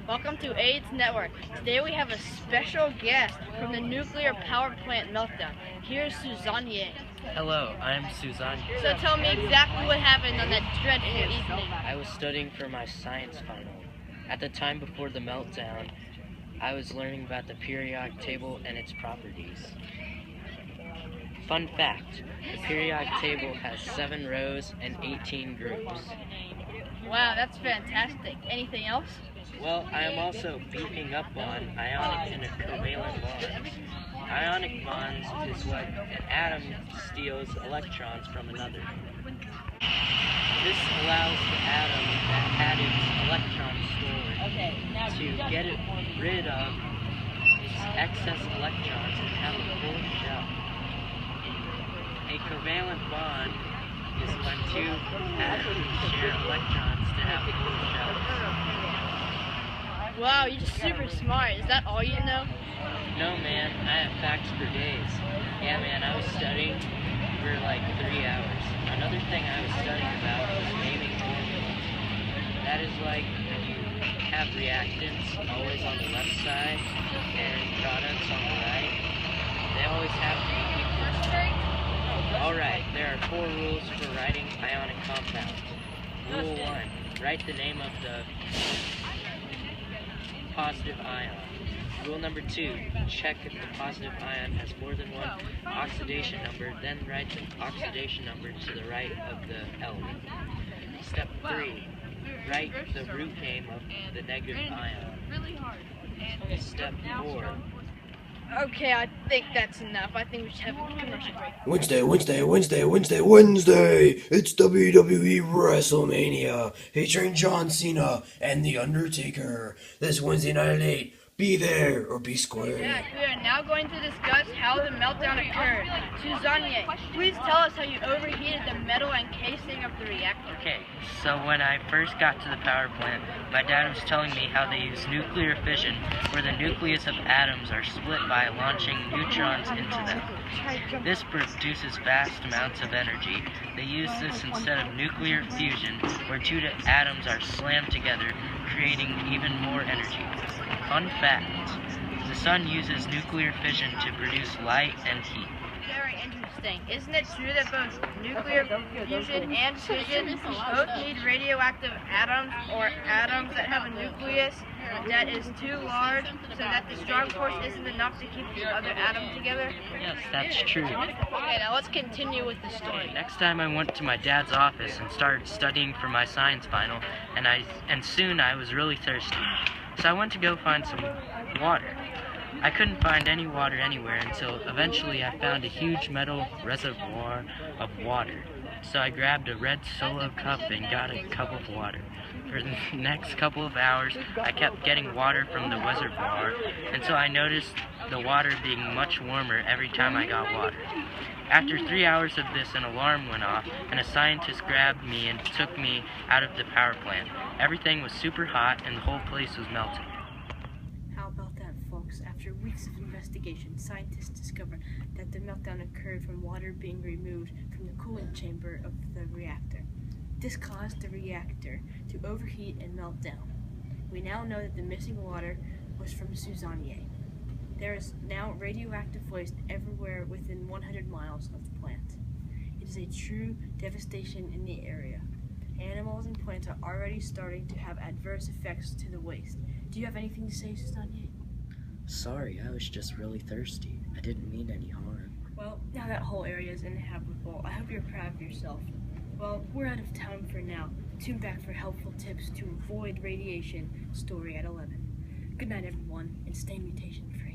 Welcome to AIDS Network. Today we have a special guest from the nuclear power plant meltdown. Here's Suzanne Yang. Hello, I'm Suzanne. So tell me exactly what happened on that dreadful evening. I was studying for my science final. At the time before the meltdown, I was learning about the periodic table and its properties. Fun fact, the periodic table has 7 rows and 18 groups. Wow, that's fantastic. Anything else? Well, I am also beefing up on ionic and covalent bonds. Ionic bonds is what an atom steals electrons from another. This allows the atom that had its electron stored to get rid of its excess electrons and have a full shell. A covalent bond is when 2 atoms share electrons to have full shells. Wow, you're super smart. Is that all you know? No, man, I have facts for days. Yeah, man, I was studying for like 3 hours. Another thing I was studying about was naming formulas. That is like when you have reactants always on the left side and products on the right. They always have to be equal. Alright, there are 4 rules for writing ionic compounds. Rule 1, write the name of the positive ion. Rule number 2, check if the positive ion has more than one oxidation number, then write the oxidation number to the right of the element. Step 3, write the root name of the negative ion. Step 4. Okay, I think that's enough. I think we should have a commercial break. Wednesday! It's WWE WrestleMania featuring John Cena and The Undertaker. This Wednesday night at 8. Be there or be square. Yeah, we are now going to discuss how the meltdown occurred. Suzanne, please tell us how you overheated the metal encasing of the reactor. Okay, so when I first got to the power plant, my dad was telling me how they use nuclear fission, where the nucleus of atoms are split by launching neutrons into them. This produces vast amounts of energy. They use this instead of nuclear fusion, where 2 atoms are slammed together, creating even more energy. Fun fact, the sun uses nuclear fission to produce light and heat. Very interesting. Isn't it true that both nuclear fusion and fission both need radioactive atoms, or atoms that have a nucleus that is too large so that the strong force isn't enough to keep the other atom together? Yes, that's true. Okay, now let's continue with the story. Next time I went to my dad's office and started studying for my science final, and soon I was really thirsty. So I went to go find some water. I couldn't find any water anywhere until eventually I found a huge metal reservoir of water. So I grabbed a red Solo cup and got a cup of water. For the next couple of hours, I kept getting water from the reservoir until I noticed the water being much warmer every time I got water. After 3 hours of this, an alarm went off, and a scientist grabbed me and took me out of the power plant. Everything was super hot, and the whole place was melting. How about that, folks? After weeks of investigation, scientists discovered that the meltdown occurred from water being removed from the cooling chamber of the reactor. This caused the reactor to overheat and melt down. We now know that the missing water was from Suzanne. There is now radioactive waste everywhere within 100 miles of the plant. It is a true devastation in the area. Animals and plants are already starting to have adverse effects to the waste. Do you have anything to say, Suzanne? Sorry, I was just really thirsty. I didn't mean any harm. Well, now that whole area is inhabitable, I hope you're proud of yourself. Well, we're out of time for now. Tune back for helpful tips to avoid radiation. Story at 11. Good night, everyone, and stay mutation free.